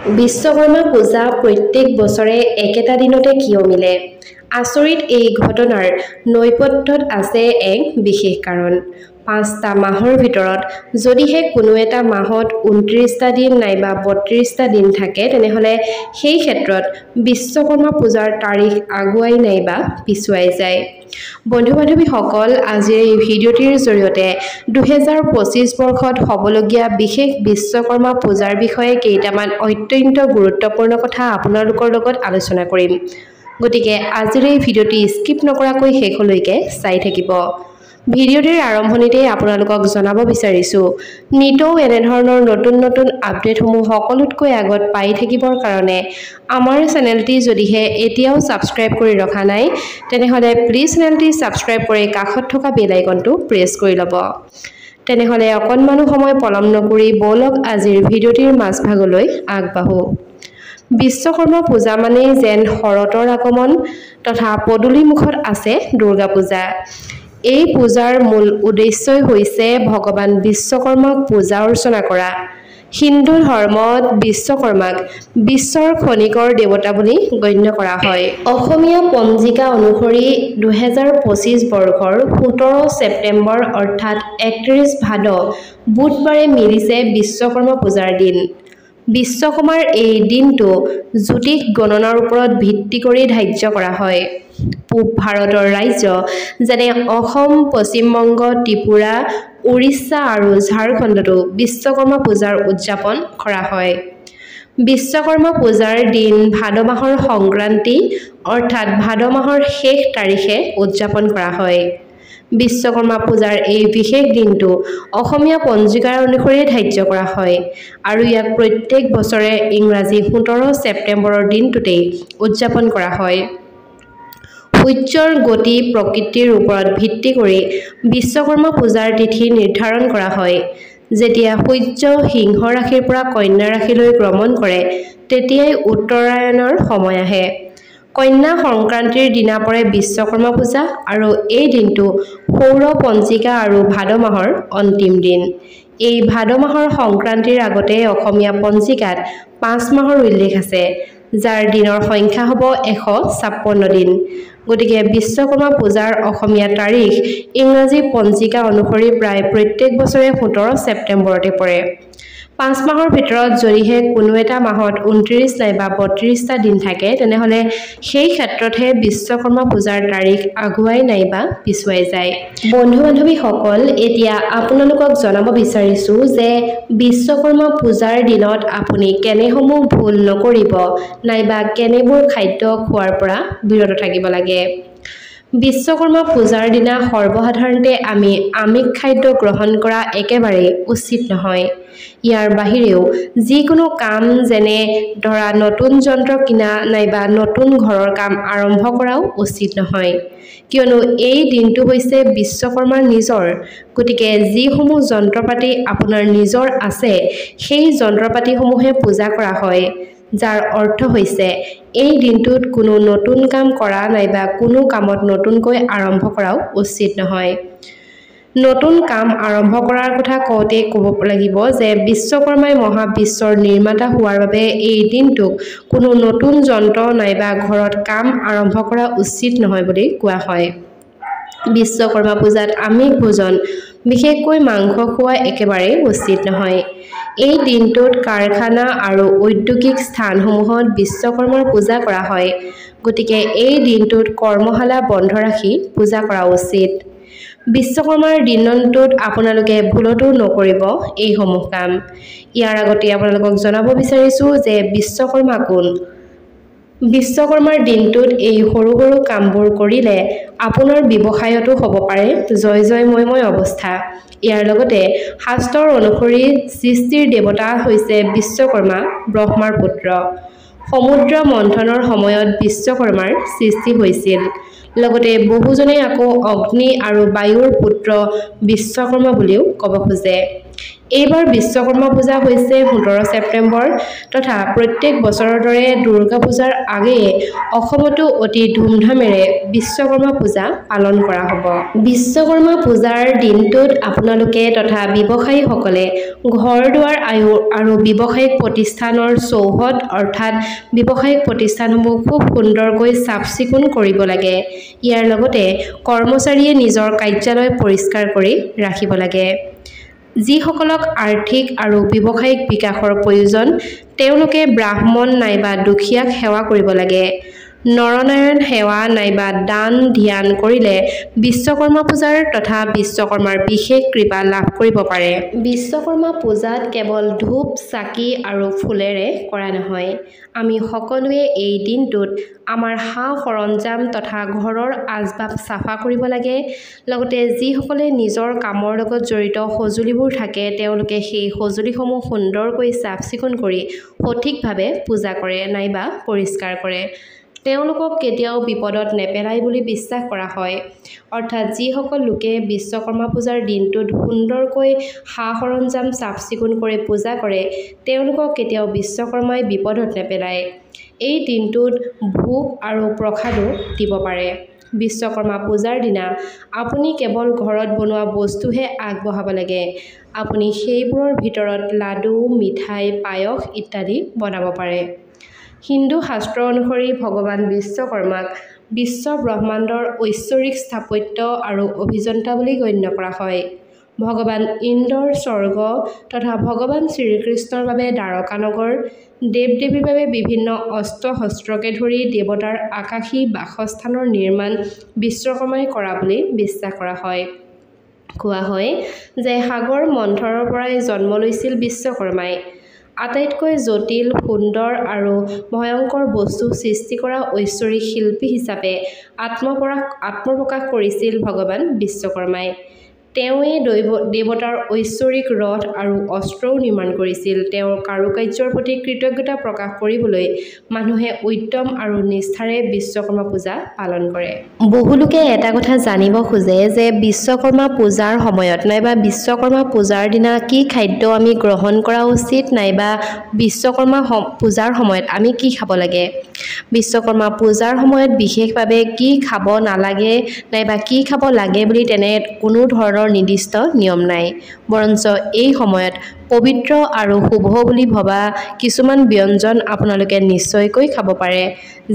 বিশ্বকৰ্মা পূজা প্ৰত্যেক বছৰে একেটা দিনতে কিয় মিলে? আচৰিত এই ঘটনাৰ নৈপথ্যত আছে এক বিশেষ কাৰণ। ৫টা মাহৰ ভিতৰত যদিহে কোনো এটা মাহত ২৯টা দিন নাইবা ৩২টা দিন থাকে, তেনেহ'লে সেই ক্ষেত্ৰত বিশ্বকৰ্মা পূজাৰ তাৰিখ আগুৱাই নাইবা পিছুৱাই যায়। বন্ধু-বান্ধৱীসকল, আজিৰ এই ভিডিঅ'টিৰ জৰিয়তে ২০২৫ বৰ্ষত হ'বলগীয়া বিশেষ বিশ্বকৰ্মা পূজাৰ বিষয়ে কেইটামান অত্যন্ত গুৰুত্বপূৰ্ণ কথা আপোনালোকৰ লগত আলোচনা কৰিম। গতিকে আজিৰ এই ভিডিঅ'টি স্কিপ নকৰাকৈ শেষলৈকে চাই থাকিব। ভিডিঅ'টিৰ আৰম্ভণিতে আপোনালোকক জনাব বিচাৰিছোঁ, নিতৌ এনেধৰণৰ নতুন নতুন আপডেটসমূহ সকলোতকৈ আগত পাই থাকিবৰ কাৰণে আমাৰ চেনেলটি যদিহে এতিয়াও ছাবস্ক্ৰাইব কৰি ৰখা নাই, তেনেহ'লে প্লিজ চেনেলটি ছাবস্ক্ৰাইব কৰি কাষত থকা বেল আইকনটো প্ৰেছ কৰি ল'ব। তেনেহ'লে অকণমানো সময় পলম নকৰি ব'লক আজিৰ ভিডিঅ'টিৰ মাজভাগলৈ আগবাঢ়ো। বিশ্বকৰ্মা পূজা মানেই যেন শৰতৰ আগমন তথা পদূলিমুখত আছে দুৰ্গা পূজা। এই পূজাৰ মূল উদ্দেশ্যই হৈছে ভগৱান বিশ্বকৰ্মাক পূজা অৰ্চনা কৰা। হিন্দু ধৰ্মত বিশ্বকৰ্মাক বিশ্বৰ খনিকৰ দেৱতা বুলি গণ্য কৰা হয়। অসমীয়া পঞ্জিকা অনুসৰি ২০২৫ বৰ্ষৰ ১৭ ছেপ্টেম্বৰ অৰ্থাৎ ৩১ ভাদ বুধবাৰে মিলিছে বিশ্বকৰ্মা পূজাৰ দিন। বিশ্বকৰ্মাৰ এই দিনটো জ্যোতিষ গণনাৰ ওপৰত ভিত্তি কৰি ধাৰ্য কৰা হয়। পূব ভাৰতৰ ৰাজ্য যেনে অসম, পশ্চিম বংগ, ত্ৰিপুৰা, উৰিষ্যা আৰু ঝাৰখণ্ডতো বিশ্বকৰ্মা পূজাৰ উদযাপন কৰা হয়। বিশ্বকৰ্মা পূজাৰ দিন ভাদ মাহৰ সংক্ৰান্তি অৰ্থাৎ ভাদ মাহৰ শেষ তাৰিখে উদযাপন কৰা হয়। বিশ্বকৰ্মা পূজাৰ এই বিশেষ দিনটো অসমীয়া পঞ্জিকাৰ অনুসৰি ধাৰ্য কৰা হয় আৰু ইয়াক প্ৰত্যেক বছৰে ইংৰাজী ১৭ ছেপ্টেম্বৰৰ দিনটোতেই উদযাপন কৰা হয়। সূৰ্যৰ গতি প্ৰকৃতিৰ ওপৰত ভিত্তি কৰি বিশ্বকৰ্মা পূজাৰ তিথি নিৰ্ধাৰণ কৰা হয়। যেতিয়া সূৰ্য সিংহ ৰাশিৰ পৰা কন্যা ৰাশিলৈ ভ্ৰমণ কৰে, তেতিয়াই উত্তৰায়ণৰ সময় আহে। কন্যা সংক্ৰান্তিৰ দিনা পৰে বিশ্বকৰ্মা পূজা আৰু এই দিনটো সৌৰ পঞ্জিকা আৰু ভাদ মাহৰ অন্তিম দিন। এই ভাদ মাহৰ সংক্ৰান্তিৰ আগতে অসমীয়া পঞ্জিকাত ৫ মাহৰ উল্লেখ আছে, যাৰ দিনৰ সংখ্যা হ'ব ১৫৬ দিন। গতিকে বিশ্বকৰ্মা পূজাৰ অসমীয়া তাৰিখ ইংৰাজী পঞ্জিকা অনুসৰি প্ৰায় প্ৰত্যেক বছৰে ১৭ ছেপ্টেম্বৰতে পৰে। ৫ মাহৰ ভিতৰত যদিহে কোনো এটা মাহত ২৯ নাইবা ৩২টা দিন থাকে, তেনেহ'লে সেই ক্ষেত্ৰতহে বিশ্বকৰ্মা পূজাৰ তাৰিখ আগুৱাই নাইবা পিছুৱাই যায়। বন্ধু-বান্ধৱীসকল, এতিয়া আপোনালোকক জনাব বিচাৰিছোঁ যে বিশ্বকৰ্মা পূজাৰ দিনত আপুনি কেনেসমূহ ভুল নকৰিব নাইবা কেনেবোৰ খাদ্য খোৱাৰ পৰা বিৰত থাকিব লাগে। বিশ্বকৰ্মা পূজাৰ দিনা সৰ্বসাধাৰণতে আমি আমিষ খাদ্য গ্ৰহণ কৰা একেবাৰেই উচিত নহয়। ইয়াৰ বাহিৰেও যিকোনো কাম যেনে ধৰা নতুন যন্ত্ৰ কিনা নাইবা নতুন ঘৰৰ কাম আৰম্ভ কৰাও উচিত নহয়, কিয়নো এই দিনটো হৈছে বিশ্বকৰ্মাৰ নিজৰ। গতিকে যিসমূহ যন্ত্ৰপাতি আপোনাৰ নিজৰ আছে, সেই যন্ত্ৰপাতিসমূহে পূজা কৰা হয়, যাৰ অৰ্থ হৈছে এই দিনটোত কোনো নতুন কাম কৰা নাইবা কোনো কামত নতুনকৈ আৰম্ভ কৰাও উচিত নহয়। নতুন কাম আৰম্ভ কৰাৰ কথা কওঁতে ক'ব লাগিব যে বিশ্বকৰ্মাই মহাবিশ্বৰ নিৰ্মাতা হোৱাৰ বাবে এই দিনটোক কোনো নতুন যন্ত্ৰ নাইবা ঘৰত কাম আৰম্ভ কৰা উচিত নহয় বুলি কোৱা হয়। বিশ্বকৰ্মা পূজাত আমিষ ভোজন, বিশেষকৈ মাংস খোৱা একেবাৰেই উচিত নহয়। এই দিনটোত কাৰখানা আৰু ঔদ্যোগিক স্থানসমূহত বিশ্বকৰ্মাৰ পূজা কৰা হয়। গতিকে এই দিনটোত কৰ্মশালা বন্ধ ৰাখি পূজা কৰা উচিত। বিশ্বকৰ্মাৰ দিনটোত আপোনালোকে ভুলতো নকৰিব এইসমূহ কাম। ইয়াৰ আগতে আপোনালোকক জনাব বিচাৰিছোঁ যে বিশ্বকৰ্মা কোন। বিশ্বকৰ্মাৰ দিনটোত এই সৰু সৰু কামবোৰ কৰিলে আপোনাৰ ব্যৱসায়তো হ'ব পাৰে জয় জয়ময় অৱস্থা। ইয়াৰ লগতে শাস্ত্ৰৰ অনুসৰি সৃষ্টিৰ দেৱতা হৈছে বিশ্বকৰ্মা, ব্ৰহ্মাৰ পুত্ৰ। সমুদ্ৰ মন্থনৰ সময়ত বিশ্বকৰ্মাৰ সৃষ্টি হৈছিল। লগতে বহুজনে আকৌ অগ্নি আৰু বায়ুৰ পুত্ৰ বিশ্বকৰ্মা বুলিও ক'ব খোজে। এইবাৰ বিশ্বকৰ্মা পূজা হৈছে 17 ছেপ্টেম্বৰ তথা প্ৰত্যেক বছৰৰ দৰে দুৰ্গা পূজাৰ আগেয়ে অসমতো অতি ধুমধামেৰে বিশ্বকৰ্মা পূজা পালন কৰা হ'ব। বিশ্বকৰ্মা পূজাৰ দিনটোত আপোনালোকে তথা ব্যৱসায়ীসকলে ঘৰ-দুৱাৰ আৰু ব্যৱসায়িক প্ৰতিষ্ঠানৰ চৌহদ অৰ্থাৎ ব্যৱসায়িক প্ৰতিষ্ঠানসমূহ খুব সুন্দৰকৈ চাফ-চিকুণ কৰিব লাগে। ইয়াৰ লগতে কৰ্মচাৰীয়ে নিজৰ কাৰ্যালয় পৰিষ্কাৰ কৰি ৰাখিব লাগে। যিসকলক আৰ্থিক আৰু ব্যৱসায়িক বিকাশৰ প্ৰয়োজন তেওঁলোকে ব্ৰাহ্মণ নাইবা দুখীয়াক সেৱা কৰিব লাগে। নৰনাৰায়ণ সেৱা নাইবা দান ধ্যান কৰিলে বিশ্বকৰ্মা পূজাৰ তথা বিশ্বকৰ্মাৰ বিশেষ কৃপা লাভ কৰিব পাৰে। বিশ্বকৰ্মা পূজাত কেৱল ধূপ চাকি আৰু ফুলেৰে কৰা নহয়। আমি সকলোৱে এই দিনটোত আমাৰ সা-সৰঞ্জাম তথা ঘৰৰ আচবাব চাফা কৰিব লাগে। লগতে যিসকলে নিজৰ কামৰ লগত জড়িত সঁজুলিবোৰ থাকে তেওঁলোকে সেই সঁজুলিসমূহ সুন্দৰকৈ চাফ-চিকুণ কৰি সঠিকভাৱে পূজা কৰে নাইবা পৰিষ্কাৰ কৰে। তেওঁলোকক কেতিয়াও বিপদত নেপেলায় বুলি বিশ্বাস কৰা হয়। অৰ্থাৎ যিসকল লোকে বিশ্বকৰ্মা পূজাৰ দিনটোত সুন্দৰকৈ সা-সৰঞ্জাম চাফ-চিকুণ কৰি পূজা কৰে তেওঁলোকক কেতিয়াও বিশ্বকৰ্মাই বিপদত নেপেলায়। এই দিনটোত ভোগ আৰু প্ৰসাদো দিব পাৰে। বিশ্বকৰ্মা পূজাৰ দিনা আপুনি কেৱল ঘৰত বনোৱা বস্তুহে আগবঢ়াব লাগে। আপুনি সেইবোৰৰ ভিতৰত লাডু, মিঠাই, পায়স ইত্যাদি বনাব পাৰে। হিন্দু শাস্ত্ৰ অনুসৰি ভগৱান বিশ্বকৰ্মাক বিশ্ব ব্ৰহ্মাণ্ডৰ ঐশ্বৰিক স্থাপত্য আৰু অভিযন্তা বুলি গণ্য কৰা হয়। ভগৱান ইন্দ্ৰৰ স্বৰ্গ তথা ভগৱান শ্ৰীকৃষ্ণৰ বাবে দ্বাৰকা নগৰ, দেৱ-দেৱীৰ বাবে বিভিন্ন অস্ত্ৰ-শস্ত্ৰকে ধৰি দেৱতাৰ আকাশী বাসস্থানৰ নিৰ্মাণ বিশ্বকৰ্মাই কৰা বুলি বিশ্বাস কৰা হয়। কোৱা হয় যে সাগৰ মন্থৰৰ পৰাই জন্ম লৈছিল বিশ্বকৰ্মাই। আটাইতকৈ জটিল, সুন্দৰ আৰু ভয়ংকৰ বস্তু সৃষ্টি কৰা ঐশ্বৰিক শিল্পী হিচাপে আত্মপ্ৰকাশ কৰিছিল ভগৱান বিশ্বকৰ্মাই। তেওঁৱেই দেৱতাৰ ঐশ্বৰিক ৰথ আৰু অস্ত্ৰও নিৰ্মাণ কৰিছিল। তেওঁৰ কাৰুকাৰ্যৰ প্ৰতি কৃতজ্ঞতা প্ৰকাশ কৰিবলৈ মানুহে উদ্যম আৰু নিষ্ঠাৰে বিশ্বকৰ্মা পূজা পালন কৰে। বহুলোকে এটা কথা জানিব খোজে যে বিশ্বকৰ্মা পূজাৰ সময়ত নাইবা বিশ্বকৰ্মা পূজাৰ দিনা কি খাদ্য আমি গ্ৰহণ কৰা উচিত নাইবা বিশ্বকৰ্মা পূজাৰ সময়ত আমি কি খাব লাগে। বিশ্বকৰ্মা পূজাৰ সময়ত বিশেষভাৱে কি খাব নালাগে নাইবা কি খাব লাগে বুলি তেনে কোনো ধৰণৰ নিৰ্দিষ্ট নিয়ম নাই। বৰঞ্চ এই সময়ত পবিত্ৰ আৰু শুভ বুলি ভবা কিছুমান ব্যঞ্জন আপোনালোকে নিশ্চয়কৈ খাব পাৰে।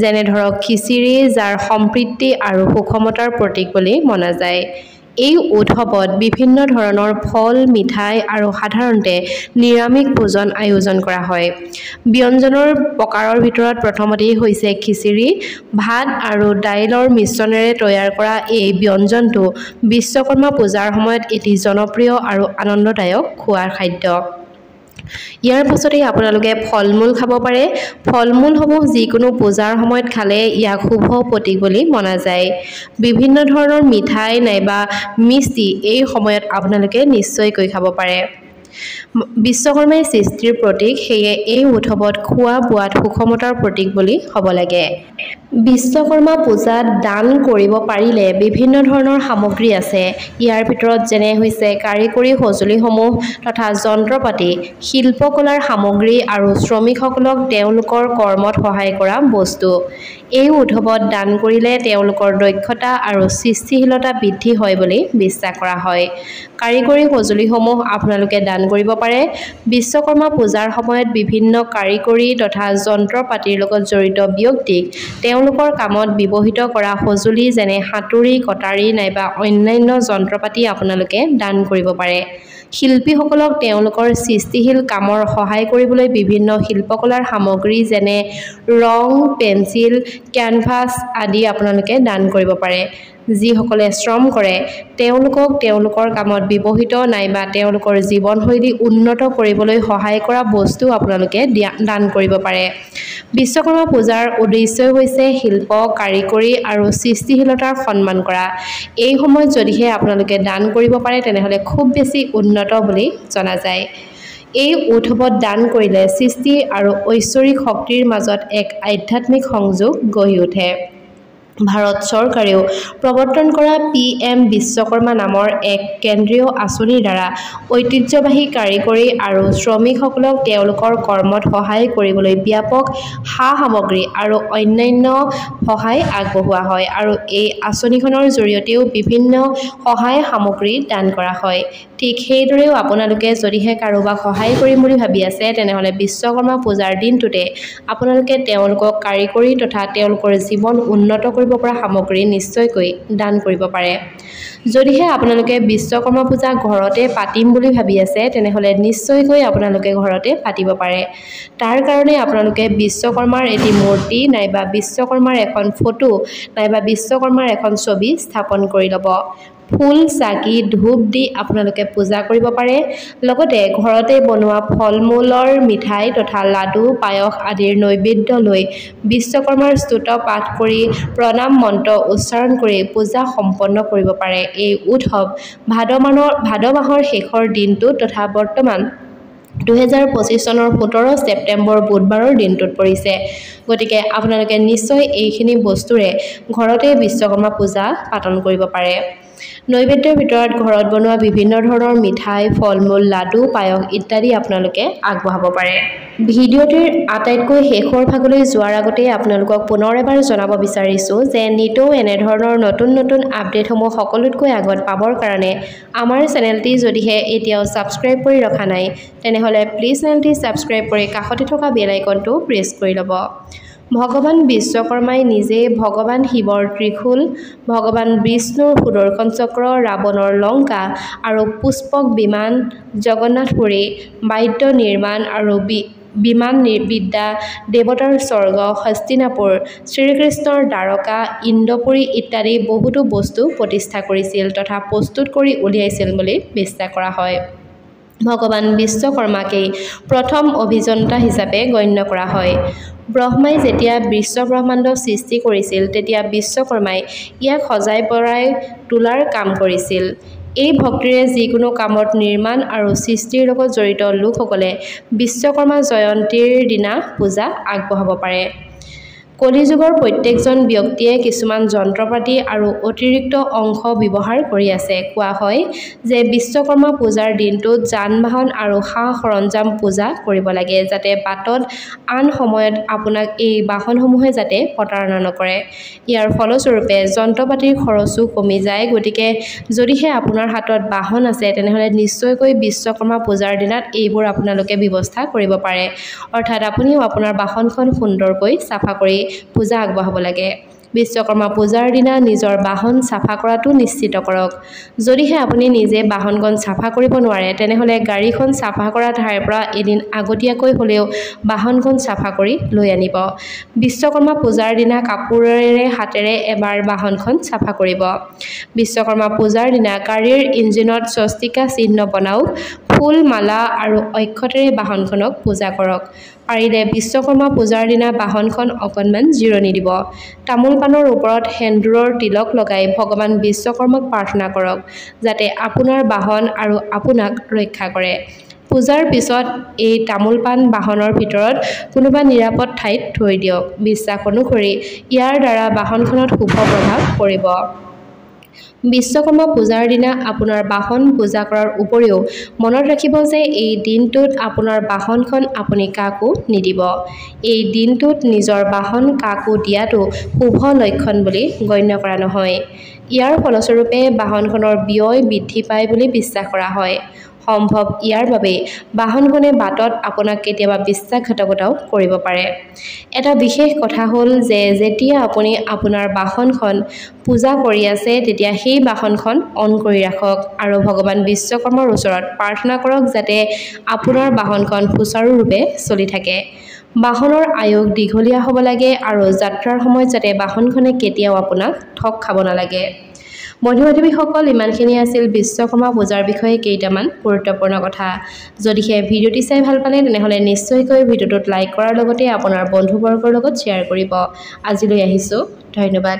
যেনে ধৰক খিচিৰি, যাৰ সম্প্ৰীতি আৰু সুষমতাৰ প্ৰতীক বুলি মনা যায়। এই উৎসৱত বিভিন্ন ধৰণৰ ফল, মিঠাই আৰু সাধাৰণতে নিৰামিষ ভোজন আয়োজন কৰা হয়। ব্যঞ্জনৰ প্ৰকাৰৰ ভিতৰত প্ৰথমতেই হৈছে খিচিৰি। ভাত আৰু দাইলৰ মিশ্ৰণেৰে তৈয়াৰ কৰা এই ব্যঞ্জনটো বিশ্বকৰ্মা পূজাৰ সময়ত এটি জনপ্ৰিয় আৰু আনন্দদায়ক খোৱাৰ খাদ্য। ইয়াৰ পাছতেই আপোনালোকে ফল-মূল খাব পাৰে। ফল-মূলসমূহ যিকোনো পূজাৰ সময়ত খালে ইয়াক শুভ প্ৰতীক বুলি মনা যায়। বিভিন্ন ধৰণৰ মিঠাই নাইবা মিষ্টি এই সময়ত আপোনালোকে নিশ্চয়কৈ খাব পাৰে। বিশ্বকৰ্মাই সৃষ্টিৰ প্ৰতীক, সেয়ে এই উৎসৱত খোৱা-বোৱাত সুষমতাৰ প্ৰতীক বুলি হ'ব লাগে। বিশ্বকৰ্মা পূজাত দান কৰিব পাৰিলে বিভিন্ন ধৰণৰ সামগ্ৰী আছে। ইয়াৰ ভিতৰত যেনে হৈছে কাৰিকৰী সঁজুলিসমূহ তথা যন্ত্ৰপাতি, শিল্পকলাৰ সামগ্ৰী আৰু শ্ৰমিকসকলক তেওঁলোকৰ কৰ্মত সহায় কৰা বস্তু। এই উৎসৱত দান কৰিলে তেওঁলোকৰ দক্ষতা আৰু সৃষ্টিশীলতা বৃদ্ধি হয় বুলি বিশ্বাস কৰা হয়। কাৰিকৰী সঁজুলিসমূহ আপোনালোকে দান কৰিব পাৰে। বিশ্বকৰ্মা পূজাৰ সময়ত বিভিন্ন কাৰিকৰী তথা যন্ত্ৰ-পাতিৰ লগত জড়িত ব্যক্তিক তেওঁলোকৰ কামত ব্যৱহৃত কৰা সঁজুলি যেনে হাতুৰি, কটাৰী নাইবা অন্যান্য যন্ত্ৰ-পাতি আপোনালোকে দান কৰিব পাৰে। শিল্পীসকলক তেওঁলোকৰ সৃষ্টিশীল কামৰ সহায় কৰিবলৈ বিভিন্ন শিল্পকলাৰ সামগ্ৰী যেনে ৰং, পেন্সিল, কেনভাছ আদি আপোনালোকে দান কৰিব পাৰে। যিসকলে শ্ৰম কৰে তেওঁলোকক তেওঁলোকৰ কামত ব্যৱহৃত নাইবা তেওঁলোকৰ জীৱনশৈলী উন্নত কৰিবলৈ সহায় কৰা বস্তু আপোনালোকে দান কৰিব পাৰে। বিশ্বকৰ্মা পূজাৰ উদ্দেশ্যই হৈছে শিল্প, কাৰিকৰী আৰু সৃষ্টিশীলতাৰ সন্মান কৰা। এই সময়ত যদিহে আপোনালোকে দান কৰিব পাৰে তেনেহ'লে খুব বেছি উন্নত বুলি জনা যায়। এই উৎসৱত দান কৰিলে সৃষ্টি আৰু ঐশ্বৰিক শক্তিৰ মাজত এক আধ্যাত্মিক সংযোগ গঢ়ি উঠে। ভাৰত চৰকাৰেও প্ৰৱৰ্তন কৰা PM বিশ্বকৰ্মা নামৰ এক কেন্দ্ৰীয় আঁচনিৰ দ্বাৰা ঐতিহ্যবাহী কাৰিকৰী আৰু শ্ৰমিকসকলক তেওঁলোকৰ কৰ্মত সহায় কৰিবলৈ ব্যাপক সা-সামগ্ৰী আৰু অন্যান্য সহায় আগবঢ়োৱা হয় আৰু এই আঁচনিখনৰ জৰিয়তেও বিভিন্ন সহায় সামগ্ৰী দান কৰা হয়। ঠিক সেইদৰেও আপোনালোকে যদিহে কাৰোবাক সহায় কৰিম বুলি ভাবি আছে তেনেহ'লে বিশ্বকৰ্মা পূজাৰ দিনটোতে আপোনালোকে তেওঁলোকক কাৰিকৰী তথা তেওঁলোকৰ জীৱন উন্নত কৰিব পৰা সামগ্ৰী নিশ্চয়কৈ দান কৰিব পাৰে। যদিহে আপোনালোকে বিশ্বকৰ্মা পূজা ঘৰতে পাতিম বুলি ভাবি আছে তেনেহ'লে নিশ্চয়কৈ আপোনালোকে ঘৰতে পাতিব পাৰে। তাৰ কাৰণে আপোনালোকে বিশ্বকৰ্মাৰ এটি মূৰ্তি নাইবা বিশ্বকৰ্মাৰ এখন ফটো নাইবা বিশ্বকৰ্মাৰ এখন ছবি স্থাপন কৰি ল'ব। ফুল চাকি ধূপ দি আপোনালোকে পূজা কৰিব পাৰে। লগতে ঘৰতে বনোৱা ফল-মূলৰ মিঠাই তথা লাডু পায়স আদিৰ নৈবেদ্য লৈ বিশ্বকৰ্মাৰ স্তুত পাঠ কৰি প্ৰণাম মন্ত্ৰ উচ্চাৰণ কৰি পূজা সম্পন্ন কৰিব পাৰে। এই উৎসৱ ভাদ মাহৰ শেষৰ দিনটো তথা বৰ্তমান 2025 চনৰ 17 ছেপ্টেম্বৰ বুধবাৰৰ দিনটোত পৰিছে। গতিকে আপোনালোকে নিশ্চয় এইখিনি বস্তুৰে ঘৰতে বিশ্বকৰ্মা পূজা পালন কৰিব পাৰে। নৈবেদ্যৰ ভিতৰত ঘৰত বনোৱা বিভিন্ন ধৰণৰ মিঠাই ফল-মূল লাডু পায়স ইত্যাদি আপোনালোকে আগবঢ়াব পাৰে। ভিডিঅ'টিৰ আটাইতকৈ শেষৰ ভাগলৈ যোৱাৰ আগতে আপোনালোকক পুনৰ এবাৰ জনাব বিচাৰিছোঁ যে নিতৌ এনেধৰণৰ নতুন নতুন আপডেটসমূহ সকলোতকৈ আগত পাবৰ কাৰণে আমাৰ চেনেলটি যদিহে এতিয়াও ছাবস্ক্ৰাইব কৰি ৰখা নাই তেনেহ'লে প্লিজ চেনেলটি ছাবস্ক্ৰাইব কৰি কাষতে থকা বেল আইকনটো প্ৰেছ কৰি ল'ব। ভগৱান বিশ্বকৰ্মাই নিজে ভগৱান শিৱৰ ত্ৰিশূল, ভগৱান বিষ্ণুৰ সুদৰ্শন চক্ৰ, ৰাৱণৰ লংকা আৰু পুষ্পক বিমান, জগন্নাথপুৰী, বাদ্য নিৰ্মাণ আৰু বিমান বিদ্যা, দেৱতাৰ স্বৰ্গ, হস্তিনাপুৰ, শ্ৰীকৃষ্ণৰ দ্বাৰকা, ইন্দ্ৰপুৰী ইত্যাদি বহুতো বস্তু প্ৰতিষ্ঠা কৰিছিল তথা প্ৰস্তুত কৰি উলিয়াইছিল বুলি বিশ্বাস কৰা হয়। ভগৱান বিশ্বকৰ্মাকেই প্ৰথম অভিযন্তা হিচাপে গণ্য কৰা হয়। ব্ৰহ্মাই যেতিয়া বিশ্ব ব্ৰহ্মাণ্ড সৃষ্টি কৰিছিল তেতিয়া বিশ্বকৰ্মাই ইয়াক সজাই পৰাই তোলাৰ কাম কৰিছিল। এই ভক্তিৰে যিকোনো কামত নিৰ্মাণ আৰু সৃষ্টিৰ লগত জড়িত লোকসকলে বিশ্বকৰ্মা জয়ন্তীৰ দিনা পূজা আগবঢ়াব পাৰে। কলিযুগৰ প্ৰত্যেকজন ব্যক্তিয়ে কিছুমান যন্ত্ৰপাতি আৰু অতিৰিক্ত অংশ ব্যৱহাৰ কৰি আছে। কোৱা হয় যে বিশ্বকৰ্মা পূজাৰ দিনটোত যান-বাহন আৰু সা-সৰঞ্জাম পূজা কৰিব লাগে যাতে বাটত আন সময়ত আপোনাক এই বাহনসমূহে যাতে প্ৰতাৰণা নকৰে। ইয়াৰ ফলস্বৰূপে যন্ত্ৰপাতিৰ খৰচো কমি যায়। গতিকে যদিহে আপোনাৰ হাতত বাহন আছে তেনেহ'লে নিশ্চয়কৈ বিশ্বকৰ্মা পূজাৰ দিনাত এইবোৰ আপোনালোকে ব্যৱস্থা কৰিব পাৰে। অৰ্থাৎ আপুনিও আপোনাৰ বাহনখন সুন্দৰকৈ চাফা কৰি পূজা আগবঢ়াব লাগে। বিশ্বকৰ্মা পূজাৰ দিনা নিজৰ বাহন চাফা কৰাটো নিশ্চিত কৰক। যদিহে আপুনি নিজে বাহনখন চাফা কৰিব নোৱাৰে তেনেহ'লে গাড়ীখন চাফা কৰা ঠাইৰ পৰা এদিন আগতীয়াকৈ হ'লেও বাহনখন চাফা কৰি লৈ আনিব। বিশ্বকৰ্মা পূজাৰ দিনা কাপোৰেৰে হাতেৰে এবাৰ বাহনখন চাফা কৰিব। বিশ্বকৰ্মা পূজাৰ দিনা গাড়ীৰ ইঞ্জিনত স্বস্তিকা চিহ্ন বনাওক। ফুল মালা আৰু অক্ষতেৰে বাহনখনক পূজা কৰক। পাৰিলে বিশ্বকৰ্মা পূজাৰ দিনা বাহনখন অকণমান জিৰণি দিব। তামোল পাণৰ ওপৰত সেন্দুৰৰ তিলক লগাই ভগৱান বিশ্বকৰ্মাক প্ৰাৰ্থনা কৰক যাতে আপোনাৰ বাহন আৰু আপোনাক ৰক্ষা কৰে। পূজাৰ পিছত এই তামোল পাণ বাহনৰ ভিতৰত কোনোবা নিৰাপদ ঠাইত থৈ দিয়ক। বিশ্বাস অনুসৰি ইয়াৰ দ্বাৰা বাহনখনত শুভ প্ৰভাৱ পৰিব। বিশ্বকৰ্মা পূজাৰ দিনা আপোনাৰ বাহন পূজা কৰাৰ উপৰিও মনত ৰাখিব যে এই দিনটোত আপোনাৰ বাহনখন আপুনি কাকো নিদিব। এই দিনটোত নিজৰ বাহন কাকো দিয়াটো শুভ লক্ষণ বুলি গণ্য কৰা নহয়। ইয়াৰ ফলস্বৰূপে বাহনখনৰ ব্যয় বৃদ্ধি পায় বুলি বিশ্বাস কৰা হয়। সম্ভৱ ইয়াৰ বাবেই বাহনখনে বাটত আপোনাক কেতিয়াবা বিশ্বাসঘাতকতাও কৰিব পাৰে। এটা বিশেষ কথা হ'ল যে যেতিয়া আপুনি আপোনাৰ বাহনখন পূজা কৰি আছে তেতিয়া সেই বাহনখন অন কৰি ৰাখক আৰু ভগৱান বিশ্বকৰ্মাৰ ওচৰত প্ৰাৰ্থনা কৰক যাতে আপোনাৰ বাহনখন সুচাৰুৰূপে চলি থাকে। বাহনৰ আয়ুস দীঘলীয়া হ'ব লাগে আৰু যাত্ৰাৰ সময়ত যাতে বাহনখনে কেতিয়াও আপোনাক ঠগ খাব নালাগে। বন্ধু-বান্ধৱীসকল, ইমানখিনি আছিল বিশ্বকৰ্মা পূজাৰ বিষয়ে কেইটামান গুৰুত্বপূৰ্ণ কথা। যদিহে ভিডিঅ'টি চাই ভাল পালে তেনেহ'লে নিশ্চয়কৈ ভিডিঅ'টোত লাইক কৰাৰ লগতে আপোনাৰ বন্ধুবৰ্গৰ লগত শ্বেয়াৰ কৰিব। আজিলৈ আহিছোঁ, ধন্যবাদ।